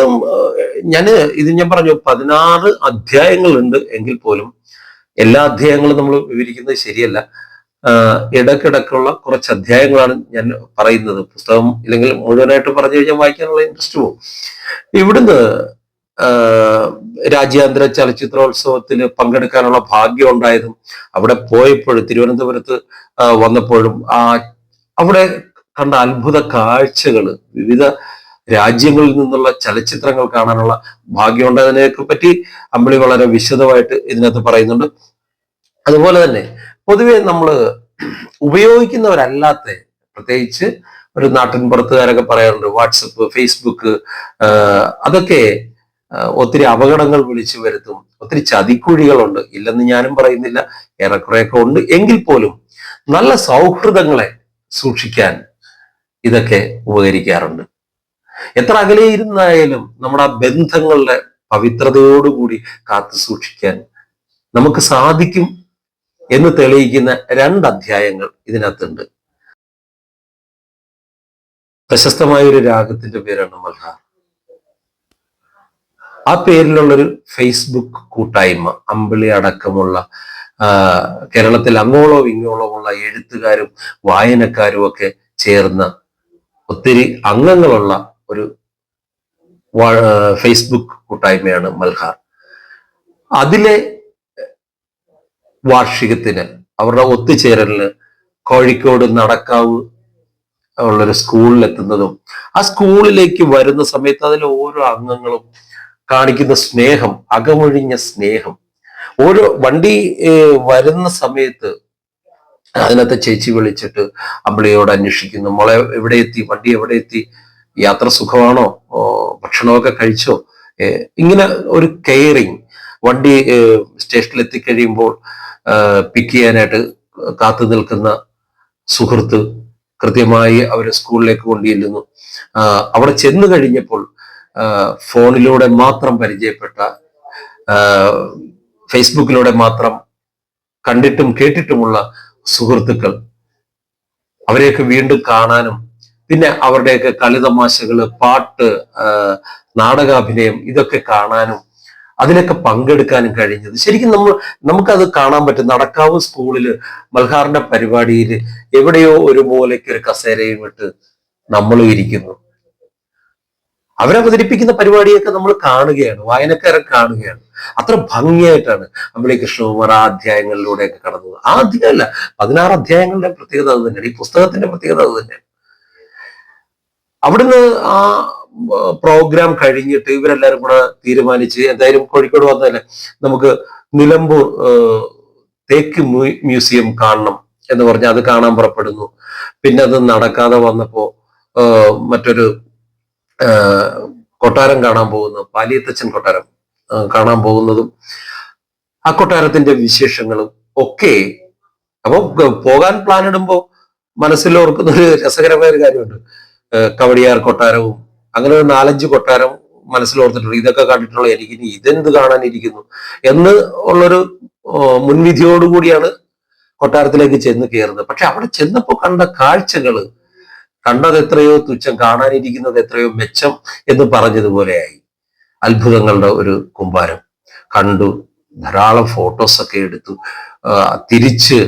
ഞാൻ പറഞ്ഞു 16 അധ്യായങ്ങളുണ്ട് എങ്കിൽ പോലും എല്ലാ അധ്യായങ്ങളും നമ്മൾ വിവരിക്കുന്നത് ശരിയല്ല. ഇടക്കിടക്കുള്ള കുറച്ച് അധ്യായങ്ങളാണ് ഞാൻ പറയുന്നത്. പുസ്തകം ഇല്ലെങ്കിൽ മുഴുവനായിട്ട് പറഞ്ഞു കഴിഞ്ഞാൽ വായിക്കാനുള്ള ഇൻട്രസ്റ്റ് പോകും. ഇവിടുന്ന് രാജ്യാന്തര ചലച്ചിത്രോത്സവത്തിന് പങ്കെടുക്കാനുള്ള ഭാഗ്യം ഉണ്ടായതും, അവിടെ പോയപ്പോഴും തിരുവനന്തപുരത്ത് വന്നപ്പോഴും അവിടെ കണ്ട അത്ഭുത കാഴ്ചകൾ, വിവിധ രാജ്യങ്ങളിൽ നിന്നുള്ള ചലച്ചിത്രങ്ങൾ കാണാനുള്ള ഭാഗ്യം ഉണ്ടായതിനെ പറ്റി അമ്പിളി വളരെ വിശദമായിട്ട് ഇതിനകത്ത് പറയുന്നുണ്ട്. അതുപോലെ തന്നെ പൊതുവെ നമ്മൾ ഉപയോഗിക്കുന്നവരല്ലാത്ത, പ്രത്യേകിച്ച് ഒരു നാട്ടിൻ പുറത്തുകാരൊക്കെ പറയാറുണ്ട്, വാട്സപ്പ്, ഫേസ്ബുക്ക്, അതൊക്കെ ഒത്തിരി അപകടങ്ങൾ വിളിച്ചു വരുത്തും, ഒത്തിരി ചതിക്കുഴികളുണ്ട്. ഇല്ലെന്ന് ഞാനും പറയുന്നില്ല, ഏറെക്കുറെയൊക്കെ ഉണ്ട്. എങ്കിൽ പോലും നല്ല സൗഹൃദങ്ങളെ സൂക്ഷിക്കാൻ ഇതൊക്കെ ഉപകരിക്കാറുണ്ട്. എത്ര അകലെ ഇരുന്നായാലും നമ്മുടെ ആ ബന്ധങ്ങളുടെ പവിത്രതയോടുകൂടി കാത്തു സൂക്ഷിക്കാൻ നമുക്ക് സാധിക്കും എന്ന് തെളിയിക്കുന്ന 2 അധ്യായങ്ങൾ ഇതിനകത്തുണ്ട്. പ്രശസ്തമായ ഒരു രാഗത്തിന്റെ പേരാണ് മൽഹാർ. ആ പേരിലുള്ളൊരു ഫേസ്ബുക്ക് കൂട്ടായ്മ, അമ്പിളി അടക്കമുള്ള കേരളത്തിൽ അങ്ങോളവും ഇങ്ങോളവുമുള്ള എഴുത്തുകാരും വായനക്കാരും ഒക്കെ ചേർന്ന ഒത്തിരി അംഗങ്ങളുള്ള ഒരു ഫേസ്ബുക്ക് കൂട്ടായ്മയാണ് മൽഹാർ. അതിലെ വാർഷികത്തിന്, അവരുടെ ഒത്തുചേരലിന് കോഴിക്കോട് നടക്കാവ് ഉള്ളൊരു സ്കൂളിലെത്തുന്നതും, ആ സ്കൂളിലേക്ക് വരുന്ന സമയത്ത് അതിലെ ഓരോ അംഗങ്ങളും കാണിക്കുന്ന സ്നേഹം, അകമൊഴിഞ്ഞ സ്നേഹം. ഓരോ വണ്ടി വരുന്ന സമയത്ത് അതിനകത്ത് ചേച്ചി വിളിച്ചിട്ട് അമ്പിളിയോട് അന്വേഷിക്കുന്നു, മോളെ എവിടെ എത്തി, വണ്ടി എവിടെ എത്തി, യാത്ര സുഖമാണോ, ഭക്ഷണമൊക്കെ കഴിച്ചോ, ഇങ്ങനെ ഒരു കെയറിങ്. വണ്ടി സ്റ്റേഷനിൽ എത്തിക്കഴിയുമ്പോൾ പിക്ക് ചെയ്യാനായിട്ട് കാത്തു നിൽക്കുന്ന സുഹൃത്ത്, കൃത്യമായി അവർ സ്കൂളിലേക്ക് കൊണ്ടുചെല്ലുന്നു. അവിടെ ചെന്ന് കഴിഞ്ഞപ്പോൾ ഫോണിലൂടെ മാത്രം പരിചയപ്പെട്ട, ഫേസ്ബുക്കിലൂടെ മാത്രം കണ്ടിട്ടും കേട്ടിട്ടുമുള്ള സുഹൃത്തുക്കൾ, അവരെയൊക്കെ വീണ്ടും കാണാനും പിന്നെ അവരുടെയൊക്കെ കളിതമാശകള്, പാട്ട്, നാടകാഭിനയം ഇതൊക്കെ കാണാനും അതിലൊക്കെ പങ്കെടുക്കാനും കഴിഞ്ഞത് ശരിക്കും നമുക്കത് കാണാൻ പറ്റും. നടക്കാവ് സ്കൂളില് മൽഹാറിന്റെ പരിപാടിയിൽ എവിടെയോ ഒരു മൂലയ്ക്ക് ഒരു കസേരയും ഇട്ട് നമ്മളും ഇരിക്കുന്നു. അവരവതരിപ്പിക്കുന്ന പരിപാടിയൊക്കെ നമ്മൾ കാണുകയാണ്, വായനക്കാരൻ കാണുകയാണ്. അത്ര ഭംഗിയായിട്ടാണ് അമ്പിളി കൃഷ്ണകുമാർ ആ അധ്യായങ്ങളിലൂടെയൊക്കെ കടന്നത്. ആ അധ്യായമല്ല, 16 അധ്യായങ്ങളുടെ പ്രത്യേകത അത് തന്നെയാണ്. ഈ പുസ്തകത്തിന്റെ പ്രത്യേകത അത് തന്നെയാണ്. അവിടുന്ന് ആ പ്രോഗ്രാം കഴിഞ്ഞിട്ട് ഇവരെല്ലാരും കൂടെ തീരുമാനിച്ച് എന്തായാലും കോഴിക്കോട് വന്നതല്ലേ, നമുക്ക് നിലമ്പൂർ തേക്ക് മ്യൂസിയം കാണണം എന്ന് പറഞ്ഞ് അത് കാണാൻ പുറപ്പെടുന്നു. പിന്നെ അത് നടക്കാതെ വന്നപ്പോ മറ്റൊരു കൊട്ടാരം കാണാൻ പോകുന്നു, പാലിയത്തച്ഛൻ കൊട്ടാരം കാണാൻ പോകുന്നതും ആ കൊട്ടാരത്തിന്റെ വിശേഷങ്ങളും ഒക്കെ. അപ്പൊ പോകാൻ പ്ലാൻ ഇടുമ്പോ മനസ്സിൽ ഓർക്കുന്ന ഒരു രസകരമായ ഒരു കാര്യമുണ്ട്. കവടിയാർ കൊട്ടാരവും അങ്ങനെ ഒരു 4-5 കൊട്ടാരം മനസ്സിലോർത്തിട്ടുണ്ട്. ഇതൊക്കെ കണ്ടിട്ടുള്ള എനിക്ക് ഇനി ഇതെന്ത് കാണാനിരിക്കുന്നു എന്ന് ഉള്ളൊരു മുൻവിധിയോടുകൂടിയാണ് കൊട്ടാരത്തിലേക്ക് ചെന്ന് കയറുന്നത്. പക്ഷെ അവിടെ ചെന്നപ്പോൾ കണ്ട കാഴ്ചകള്, കണ്ടത് എത്രയോ തുച്ഛം, കാണാനിരിക്കുന്നത് എത്രയോ മെച്ചം എന്ന് പറഞ്ഞതുപോലെയായി. അത്ഭുതങ്ങളുടെ ഒരു കുമ്പാരം കണ്ടു, ധാരാളം ഫോട്ടോസൊക്കെ എടുത്തു. തിരിച്ച്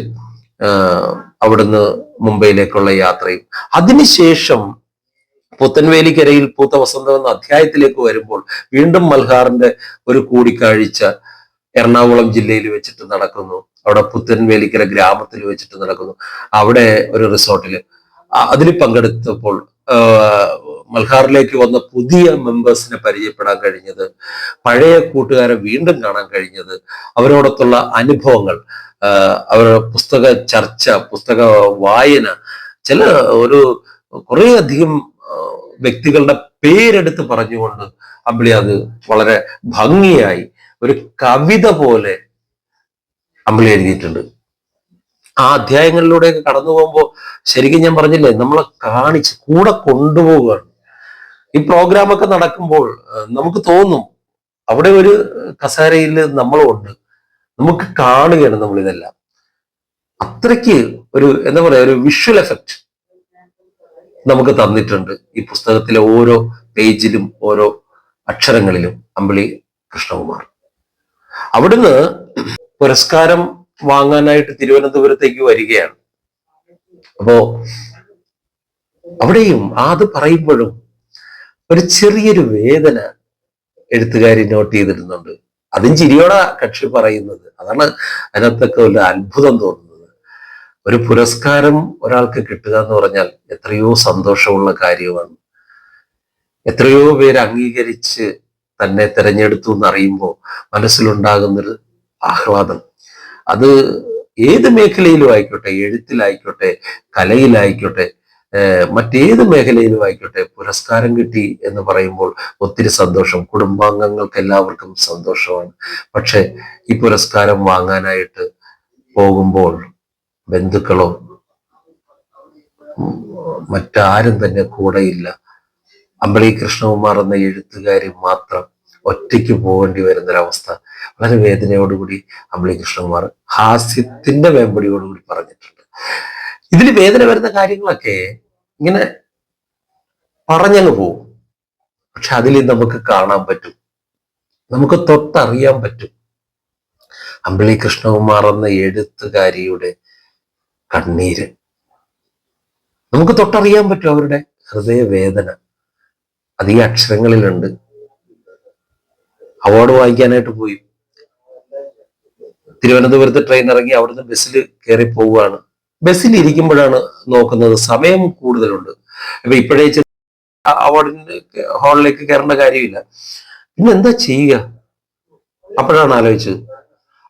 അവിടുന്ന് മുംബൈയിലേക്കുള്ള യാത്രയും അതിനുശേഷം പുത്തൻവേലിക്കരയിൽ പൂത്ത വസന്തം എന്ന അധ്യായത്തിലേക്ക് വരുമ്പോൾ വീണ്ടും മൽഹാറിന്റെ ഒരു കൂടിക്കാഴ്ച എറണാകുളം ജില്ലയിൽ വെച്ചിട്ട് നടക്കുന്നു. അവിടെ പുത്തൻവേലിക്കര ഗ്രാമത്തിൽ വെച്ചിട്ട് നടക്കുന്നു. അവിടെ ഒരു റിസോർട്ടില് അതിൽ പങ്കെടുത്തപ്പോൾ മൽഹാറിലേക്ക് വന്ന പുതിയ മെമ്പേഴ്സിനെ പരിചയപ്പെടാൻ കഴിഞ്ഞത്, പഴയ കൂട്ടുകാരെ വീണ്ടും കാണാൻ കഴിഞ്ഞത്, അവരോടൊത്തുള്ള അനുഭവങ്ങൾ, അവരുടെ പുസ്തക ചർച്ച, പുസ്തക വായന, ചില ഒരു കുറേ അധികം വ്യക്തികളുടെ പേരെടുത്ത് പറഞ്ഞുകൊണ്ട് അമ്പിളി അത് വളരെ ഭംഗിയായി ഒരു കവിത പോലെ അമ്പിളി എഴുതിയിട്ടുണ്ട്. ആ അധ്യായങ്ങളിലൂടെയൊക്കെ കടന്നു പോകുമ്പോൾ ശരിക്കും ഞാൻ പറഞ്ഞില്ലേ, നമ്മളെ കാണിച്ച് കൂടെ കൊണ്ടുപോവുകയാണ്. ഈ പ്രോഗ്രാമൊക്കെ നടക്കുമ്പോൾ നമുക്ക് തോന്നും അവിടെ ഒരു കസേരയിൽ നമ്മളും ഉണ്ട്, നമുക്ക് കാണുകയാണ് നമ്മൾ ഇതെല്ലാം. അത്രയ്ക്ക് ഒരു എന്താ പറയാ, ഒരു വിഷ്വൽ എഫക്റ്റ് നമുക്ക് തന്നിട്ടുണ്ട് ഈ പുസ്തകത്തിലെ ഓരോ പേജിലും ഓരോ അക്ഷരങ്ങളിലും അമ്പിളി കൃഷ്ണകുമാർ. അവിടുന്ന് പുരസ്കാരം വാങ്ങാനായിട്ട് തിരുവനന്തപുരത്തേക്ക് വരികയാണ്. അപ്പോ അവിടെയും അത് പറയുമ്പോഴും ഒരു ചെറിയൊരു വേദന എഴുത്തുകാരി നോട്ട് ചെയ്തിരുന്നുണ്ട്. അതും ചിരിയോടെ കക്ഷി പറയുന്നത്. അതാണ് അതിനകത്തൊക്കെ ഒരു അത്ഭുതം തോന്നുന്നത്. ഒരു പുരസ്കാരം ഒരാൾക്ക് കിട്ടുക എന്ന് പറഞ്ഞാൽ എത്രയോ സന്തോഷമുള്ള കാര്യമാണ്. എത്രയോ പേര് അംഗീകരിച്ച് തന്നെ തിരഞ്ഞെടുത്തു എന്നറിയുമ്പോൾ മനസ്സിലുണ്ടാകുന്നൊരു ആഹ്ലാദം, അത് ഏത് മേഖലയിലും ആയിക്കോട്ടെ, എഴുത്തിലായിക്കോട്ടെ, കലയിലായിക്കോട്ടെ, മറ്റേത് മേഖലയിലും ആയിക്കോട്ടെ, പുരസ്കാരം കിട്ടി എന്ന് പറയുമ്പോൾ ഒത്തിരി സന്തോഷം, കുടുംബാംഗങ്ങൾക്ക് എല്ലാവർക്കും സന്തോഷമാണ്. പക്ഷെ ഈ പുരസ്കാരം വാങ്ങാനായിട്ട് പോകുമ്പോൾ ബന്ധുക്കളോ മറ്റാരും തന്നെ കൂടെയില്ല. അമ്പിളി കൃഷ്ണകുമാർ എന്ന എഴുത്തുകാരി മാത്രം ഒറ്റയ്ക്ക് പോകേണ്ടി വരുന്നൊരവസ്ഥ വളരെ വേദനയോടുകൂടി അമ്പിളി കൃഷ്ണകുമാർ ഹാസ്യത്തിന്റെ വേമ്പടിയോടുകൂടി പറഞ്ഞിട്ടുണ്ട്. ഇതിൽ വേദന വരുന്ന കാര്യങ്ങളൊക്കെ ഇങ്ങനെ പറഞ്ഞങ്ങ് പോകും. പക്ഷെ അതിൽ നമുക്ക് കാണാൻ പറ്റും, നമുക്ക് തൊട്ടറിയാൻ പറ്റും അമ്പിളി കൃഷ്ണകുമാർ എന്ന എഴുത്തുകാരിയുടെ കണ്ണീര്. നമുക്ക് തൊട്ടറിയാൻ പറ്റും അവരുടെ ഹൃദയവേദന. അത് ഈ അക്ഷരങ്ങളിലുണ്ട്. അവാർഡ് വാങ്ങിക്കാനായിട്ട് പോയി തിരുവനന്തപുരത്ത് ട്രെയിൻ ഇറങ്ങി അവിടുന്ന് ബസ്സിൽ കയറി പോവുകയാണ്. ബസ്സിൽ ഇരിക്കുമ്പോഴാണ് നോക്കുന്നത് സമയം കൂടുതലുണ്ട്. അപ്പൊ ഇപ്പോഴേ അവാർഡിന്റെ ഹാളിലേക്ക് കയറേണ്ട കാര്യമില്ല, പിന്നെ എന്താ ചെയ്യുക? അപ്പോഴാണ് ആലോചിച്ചത്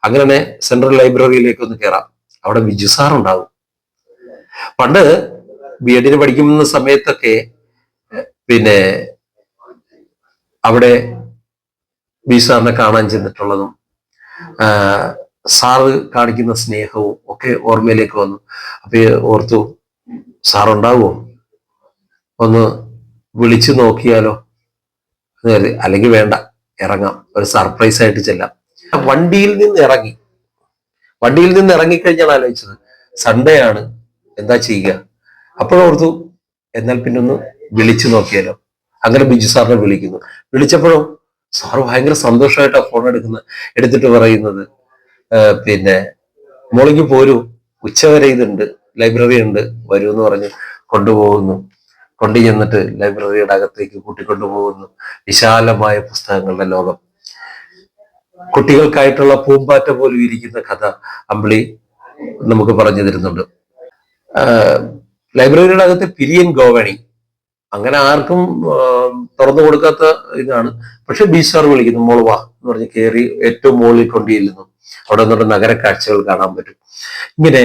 അങ്ങനെ സെൻട്രൽ ലൈബ്രറിയിലേക്ക് ഒന്ന് കയറാം, അവിടെ ബിജു സാർ ഉണ്ടാവും. പണ്ട് ബി.എഡിന് പഠിക്കുന്ന സമയത്തൊക്കെ പിന്നെ അവിടെ ബി സാറിനെ കാണാൻ ചെന്നിട്ടുള്ളതും സാറ് കാണിക്കുന്ന സ്നേഹവും ഒക്കെ ഓർമ്മയിലേക്ക് വന്നു. അപ്പൊ ഓർത്തു, സാറുണ്ടാവുമോ, ഒന്ന് വിളിച്ചു നോക്കിയാലോ എന്ന് കരുതി. അല്ലെങ്കിൽ വേണ്ട, ഇറങ്ങാം, ഒരു സർപ്രൈസ് ആയിട്ട് ചെല്ലാം. വണ്ടിയിൽ നിന്ന് ഇറങ്ങിക്കഴിഞ്ഞാൽ ആലോചിച്ചത് സൺഡേ ആണ്, എന്താ ചെയ്യുക. അപ്പോഴോർത്തു എന്നാൽ പിന്നെ ഒന്ന് വിളിച്ചു നോക്കിയാലോ. അങ്ങനെ ബിജു സാറിനെ വിളിച്ചപ്പോഴും സാറ് ഭയങ്കര സന്തോഷമായിട്ടാണ് ഫോൺ എടുത്തിട്ട് പറയുന്നത്, പിന്നെ മോളിക്ക് പോരൂ, ഉച്ചവരെ ഇതുണ്ട്, ലൈബ്രറി ഉണ്ട്, വരൂ എന്ന് പറഞ്ഞ് കൊണ്ടുപോകുന്നു. കൊണ്ടു ചെന്നിട്ട് ലൈബ്രറിയുടെ അകത്തേക്ക് കൂട്ടിക്കൊണ്ടുപോകുന്നു. വിശാലമായ പുസ്തകങ്ങളുടെ ലോകം. കുട്ടികൾക്കായിട്ടുള്ള പൂമ്പാറ്റ പോലും ഇരിക്കുന്ന കഥ അമ്പിളി നമുക്ക് പറഞ്ഞു തരുന്നുണ്ട്. ലൈബ്രറിയുടെ അകത്ത് പിരിയൻ ഗോവണി അങ്ങനെ ആർക്കും തുറന്നു കൊടുക്കാത്ത ഇതാണ്. പക്ഷെ ബീച്ച് സാർ വിളിക്കുന്നു, മോൾ വാ എന്ന് പറഞ്ഞ് കയറി ഏറ്റവും മുകളിൽ കൊണ്ടുചെല്ലുന്നു. അവിടെ നിന്നുള്ള നഗര കാഴ്ചകൾ കാണാൻ പറ്റും. ഇങ്ങനെ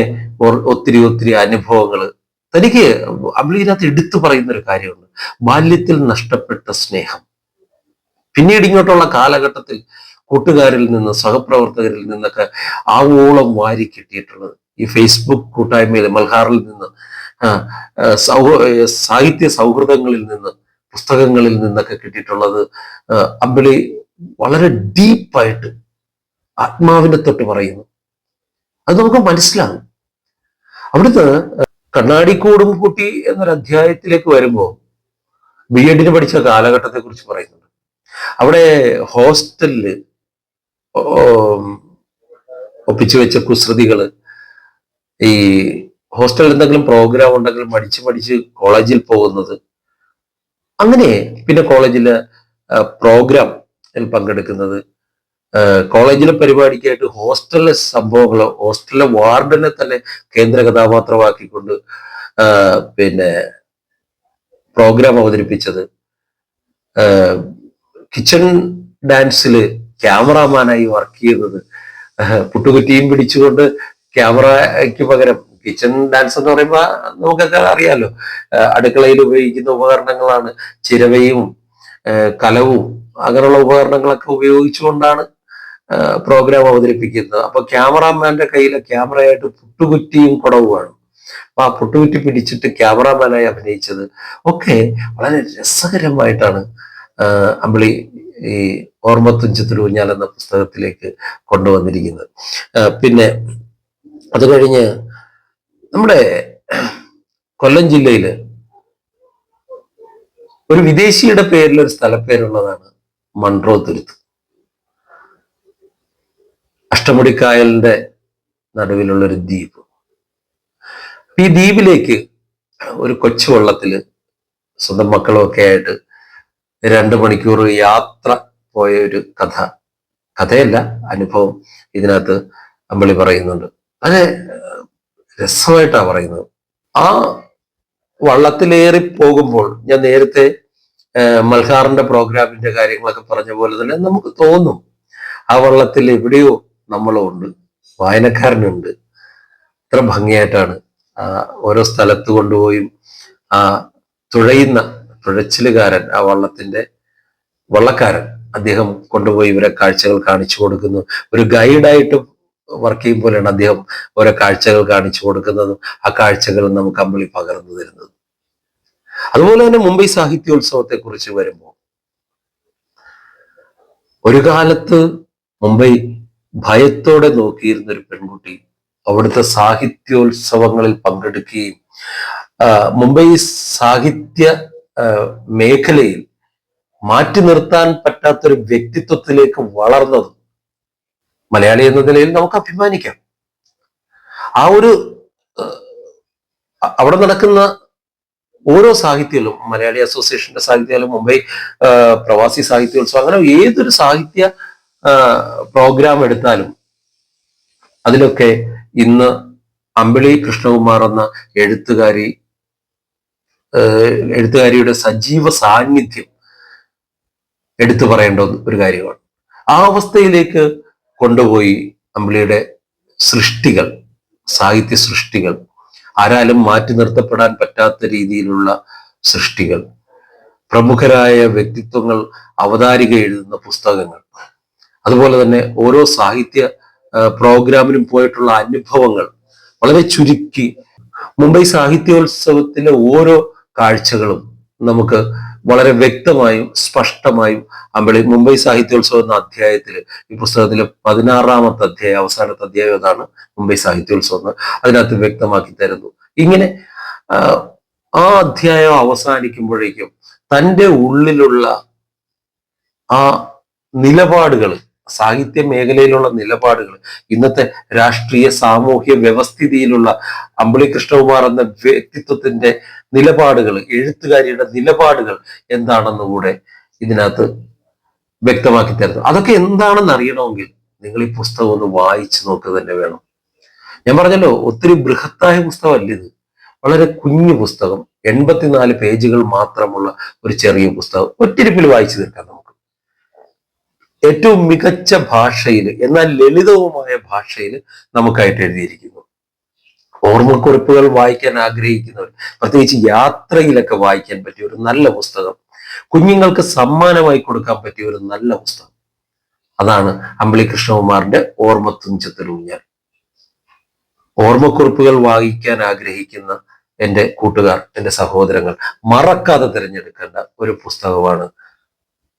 ഒത്തിരി അനുഭവങ്ങൾ തനിക്ക് അമ്പിളിനകത്ത് എടുത്തു പറയുന്ന ഒരു കാര്യമുണ്ട്. ബാല്യത്തിൽ നഷ്ടപ്പെട്ട സ്നേഹം പിന്നീട് ഇങ്ങോട്ടുള്ള കാലഘട്ടത്തിൽ കൂട്ടുകാരിൽ നിന്ന്, സഹപ്രവർത്തകരിൽ നിന്നൊക്കെ ആവോളം വാരി കിട്ടിയിട്ടുള്ളത്. ഈ ഫേസ്ബുക്ക് കൂട്ടായ്മയിൽ, മൽഹാറിൽ നിന്ന്, സാഹിത്യ സൗഹൃദങ്ങളിൽ നിന്ന്, പുസ്തകങ്ങളിൽ നിന്നൊക്കെ കിട്ടിയിട്ടുള്ളത് അമ്പിളി വളരെ ഡീപ്പായിട്ട് ആത്മാവിനെ തൊട്ട് പറയുന്നു. അത് നമുക്ക് മനസ്സിലാകും. അവിടുന്ന് കണ്ണാടിക്കൂടും കുട്ടി എന്നൊരു അധ്യായത്തിലേക്ക് വരുമ്പോൾ ബി.എഡിന് പഠിച്ച കാലഘട്ടത്തെ കുറിച്ച് പറയുന്നുണ്ട്. അവിടെ ഹോസ്റ്റലില് ഒപ്പിച്ചു വെച്ച കുസൃതികള്, ഈ ഹോസ്റ്റലിൽ എന്തെങ്കിലും പ്രോഗ്രാം ഉണ്ടെങ്കിൽ മടിച്ച് കോളേജിൽ പോകുന്നത്, അങ്ങനെ പിന്നെ കോളേജിലെ പ്രോഗ്രാമിൽ പങ്കെടുക്കുന്നത്, കോളേജിലെ പരിപാടിക്കായിട്ട് ഹോസ്റ്റലിലെ സംഭവങ്ങളോ, ഹോസ്റ്റലിലെ വാർഡനെ തന്നെ കേന്ദ്ര കഥാപാത്രമാക്കിക്കൊണ്ട് പിന്നെ പ്രോഗ്രാം അവതരിപ്പിച്ചത്, കിച്ചൺ ഡാൻസില് ക്യാമറാമാനായി വർക്ക് ചെയ്യുന്നത്, പുട്ടുകുറ്റിയും പിടിച്ചുകൊണ്ട് ക്യാമറയ്ക്ക് പകരം കിച്ചൺ ഡാൻസ് എന്ന് പറയുമ്പോൾ നമുക്കൊക്കെ അറിയാലോ, അടുക്കളയിൽ ഉപയോഗിക്കുന്ന ഉപകരണങ്ങളാണ് ചിരവയും കലവും അങ്ങനെയുള്ള ഉപകരണങ്ങളൊക്കെ ഉപയോഗിച്ചുകൊണ്ടാണ് പ്രോഗ്രാം അവതരിപ്പിക്കുന്നത്. അപ്പൊ ക്യാമറാമാന്റെ കയ്യിലെ ക്യാമറയായിട്ട് പുട്ടുകുറ്റിയും കുടവുമാണ്. അപ്പൊ ആ പുട്ടുകുറ്റി പിടിച്ചിട്ട് ക്യാമറാമാനായി അഭിനയിച്ചത് ഒക്കെ വളരെ രസകരമായിട്ടാണ് അമ്പിളി ഈ ഓർമ്മത്തുഞ്ചത്തിൽ ഊഞ്ഞാൽ എന്ന പുസ്തകത്തിലേക്ക് കൊണ്ടുവന്നിരിക്കുന്നത്. പിന്നെ അത് കഴിഞ്ഞ് നമ്മുടെ കൊല്ലം ജില്ലയില് ഒരു വിദേശിയുടെ പേരിൽ ഒരു സ്ഥലപ്പേരുള്ളതാണ് മൺട്രോ തുരുത്ത്. അഷ്ടമുടിക്കായലിന്റെ നടുവിലുള്ള ഒരു ദ്വീപ്. ഈ ദ്വീപിലേക്ക് ഒരു കൊച്ചു വള്ളത്തില് സ്വന്തം മക്കളുമൊക്കെ ആയിട്ട് 2 മണിക്കൂർ യാത്ര പോയ ഒരു കഥയല്ല, അനുഭവം ഇതിനകത്ത് അമ്പിളി പറയുന്നുണ്ട്. അത് രസമായിട്ടാണ് പറയുന്നത്. ആ വള്ളത്തിലേറി പോകുമ്പോൾ ഞാൻ നേരത്തെ മൽഹാറിന്റെ പ്രോഗ്രാമിന്റെ കാര്യങ്ങളൊക്കെ പറഞ്ഞ പോലെ തന്നെ നമുക്ക് തോന്നും ആ വള്ളത്തിൽ എവിടെയോ നമ്മളും ഉണ്ട്, വായനക്കാരനുണ്ട്. ഇത്ര ഭംഗിയായിട്ടാണ് ഓരോ സ്ഥലത്ത് കൊണ്ടുപോയും ആ തുഴച്ചിലുകാരൻ, ആ വള്ളക്കാരൻ അദ്ദേഹം കൊണ്ടുപോയി ഇവരെ കാഴ്ചകൾ കാണിച്ചു കൊടുക്കുന്നു. ഒരു ഗൈഡായിട്ട് വർക്ക് ചെയ്യും പോലെയാണ് അദ്ദേഹം ഓരോ കാഴ്ചകൾ കാണിച്ചു കൊടുക്കുന്നതും ആ കാഴ്ചകൾ നമുക്ക് അമ്പിളി പകർന്നു തരുന്നതും. അതുപോലെ തന്നെ മുംബൈ സാഹിത്യോത്സവത്തെ കുറിച്ച് വരുമ്പോൾ, ഒരു കാലത്ത് മുംബൈ ഭയത്തോടെ നോക്കിയിരുന്ന ഒരു പെൺകുട്ടി അവിടുത്തെ സാഹിത്യോത്സവങ്ങളിൽ പങ്കെടുക്കുകയും മുംബൈ സാഹിത്യ മേഖലയിൽ മാറ്റി നിർത്താൻ പറ്റാത്തൊരു വ്യക്തിത്വത്തിലേക്ക് വളർന്നതും മലയാളി എന്ന നിലയിൽ നമുക്ക് അഭിമാനിക്കാം. ആ ഒരു അവിടെ നടക്കുന്ന ഓരോ സാഹിത്യങ്ങളും, മലയാളി അസോസിയേഷന്റെ സാഹിത്യങ്ങളും, മുംബൈ പ്രവാസി സാഹിത്യോത്സവം, അങ്ങനെ ഏതൊരു സാഹിത്യ പ്രോഗ്രാം എടുത്താലും അതിലൊക്കെ ഇന്ന് അമ്പിളി കൃഷ്ണകുമാർ എന്ന എഴുത്തുകാരിയുടെ സജീവ സാന്നിധ്യം എടുത്തു പറയേണ്ട ഒരു കാര്യമാണ്. ആ അവസ്ഥയിലേക്ക് കൊണ്ടുപോയി അമ്പിളിയുടെ സൃഷ്ടികൾ, സാഹിത്യ സൃഷ്ടികൾ, ആരാലും മാറ്റി നിർത്തപ്പെടാൻ പറ്റാത്ത രീതിയിലുള്ള സൃഷ്ടികൾ, പ്രമുഖരായ വ്യക്തിത്വങ്ങൾ അവതാരിക എഴുതുന്ന പുസ്തകങ്ങൾ, അതുപോലെ തന്നെ ഓരോ സാഹിത്യ പ്രോഗ്രാമിനും പോയിട്ടുള്ള അനുഭവങ്ങൾ വളരെ ചുരുക്കി മുംബൈ സാഹിത്യോത്സവത്തിലെ ഓരോ കാഴ്ചകളും നമുക്ക് വളരെ വ്യക്തമായും സ്പഷ്ടമായും മുംബൈ സാഹിത്യോത്സവം എന്ന അധ്യായത്തിൽ, ഈ പുസ്തകത്തിലെ 16-ാമത്തെ അധ്യായം, അവസാനത്തെ അധ്യായം അതാണ് മുംബൈ സാഹിത്യോത്സവം എന്ന് അതിനകത്ത് വ്യക്തമാക്കി തരുന്നു. ഇങ്ങനെ ആ അധ്യായം അവസാനിക്കുമ്പോഴേക്കും തൻ്റെ ഉള്ളിലുള്ള ആ നിലപാടുകൾ, സാഹിത്യ മേഖലയിലുള്ള നിലപാടുകൾ, ഇന്നത്തെ രാഷ്ട്രീയ സാമൂഹ്യ വ്യവസ്ഥിതിയിലുള്ള അമ്പിളി കൃഷ്ണകുമാർ എന്ന വ്യക്തിത്വത്തിന്റെ നിലപാടുകൾ, എഴുത്തുകാരിയുടെ നിലപാടുകൾ എന്താണെന്ന് കൂടെ ഇതിനകത്ത് വ്യക്തമാക്കി തരുന്നു. അതൊക്കെ എന്താണെന്ന് അറിയണമെങ്കിൽ നിങ്ങൾ ഈ പുസ്തകം ഒന്ന് വായിച്ചു നോക്കുക തന്നെ വേണം. ഞാൻ പറഞ്ഞല്ലോ, ഒത്തിരി ബൃഹത്തായ പുസ്തകമല്ല ഇത്. വളരെ കുഞ്ഞു പുസ്തകം, 84 പേജുകൾ മാത്രമുള്ള ഒരു ചെറിയ പുസ്തകം, ഒറ്റിരിപ്പിൽ വായിച്ചു തീർക്കാം നമുക്ക്. ഏറ്റവും മികച്ച ഭാഷയിൽ, എന്നാൽ ലളിതവുമായ ഭാഷയിൽ നമുക്കായിട്ട് എഴുതിയിരിക്കുന്നു. ഓർമ്മക്കുറിപ്പുകൾ വായിക്കാൻ ആഗ്രഹിക്കുന്നവർ, പ്രത്യേകിച്ച് യാത്രയിലൊക്കെ വായിക്കാൻ പറ്റിയ ഒരു നല്ല പുസ്തകം, കുഞ്ഞുങ്ങൾക്ക് സമ്മാനമായി കൊടുക്കാൻ പറ്റിയ ഒരു നല്ല പുസ്തകം, അതാണ് അമ്പിളി കൃഷ്ണകുമാറിന്റെ ഓർമ്മത്തുഞ്ചത്തൊരൂഞ്ഞാൽ. ഓർമ്മക്കുറിപ്പുകൾ വായിക്കാൻ ആഗ്രഹിക്കുന്ന എൻ്റെ കൂട്ടുകാർ, എൻ്റെ സഹോദരങ്ങൾ മറക്കാതെ തിരഞ്ഞെടുക്കേണ്ട ഒരു പുസ്തകമാണ്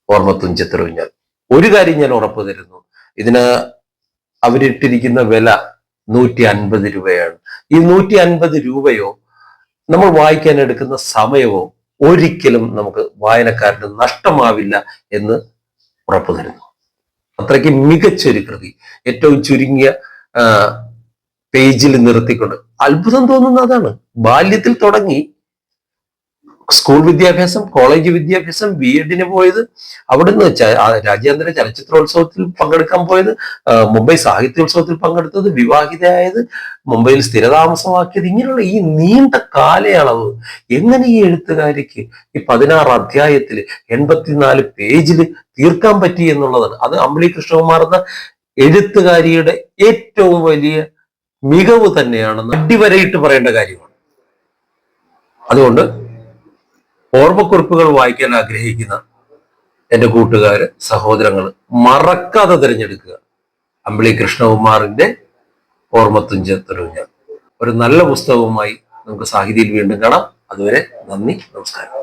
ഓർമ്മത്തുഞ്ചത്തൊരൂഞ്ഞാൽ. ഒരു കാര്യം ഞാൻ ഉറപ്പു തരുന്നു, ഇതിന് അവരിട്ടിരിക്കുന്ന വില 150 രൂപയാണ്. ഈ 150 രൂപയോ നമ്മൾ വായിക്കാൻ എടുക്കുന്ന സമയമോ ഒരിക്കലും നമുക്ക് വായനക്കാരന് നഷ്ടമാവില്ല എന്ന് ഉറപ്പു തരുന്നു. അത്രയ്ക്ക് മികച്ചൊരു കൃതി, ഏറ്റവും ചുരുങ്ങിയ പേജിൽ നിർത്തിക്കൊണ്ട്. അത്ഭുതം തോന്നുന്ന അതാണ്. ബാല്യത്തിൽ തുടങ്ങി സ്കൂൾ വിദ്യാഭ്യാസം, കോളേജ് വിദ്യാഭ്യാസം, ബി.എഡിന് പോയത്, അവിടുന്ന് രാജ്യാന്തര ചലച്ചിത്രോത്സവത്തിൽ പങ്കെടുക്കാൻ പോയത്, മുംബൈ സാഹിത്യോത്സവത്തിൽ പങ്കെടുത്തത്, വിവാഹിതയായത്, മുംബൈയിൽ സ്ഥിരതാമസമാക്കിയത്, ഇങ്ങനെയുള്ള ഈ നീണ്ട കാലയളവ് എങ്ങനെ ഈ എഴുത്തുകാരിക്ക് ഈ 16 അധ്യായത്തിൽ 84 പേജിൽ തീർക്കാൻ പറ്റി എന്നുള്ളതാണ്. അത് അമ്പിളി കൃഷ്ണകുമാർ എന്ന എഴുത്തുകാരിയുടെ ഏറ്റവും വലിയ മികവ് തന്നെയാണെന്ന് അടിവരയിട്ട് പറയേണ്ട കാര്യമാണ്. അതുകൊണ്ട് ഓർമ്മക്കുറിപ്പുകൾ വായിക്കാൻ ആഗ്രഹിക്കുന്ന എൻ്റെ കൂട്ടുകാര്, സഹോദരങ്ങൾ മറക്കാതെ തിരഞ്ഞെടുക്കുക അമ്പിളി കൃഷ്ണകുമാറിന്റെ ഓർമ്മത്തുഞ്ചത്തൊരൂഞ്ഞാൽ. ഒരു നല്ല പുസ്തകവുമായി നമുക്ക് സാഹിതിയിൽ വീണ്ടും കാണാം. അതുവരെ നന്ദി, നമസ്കാരം.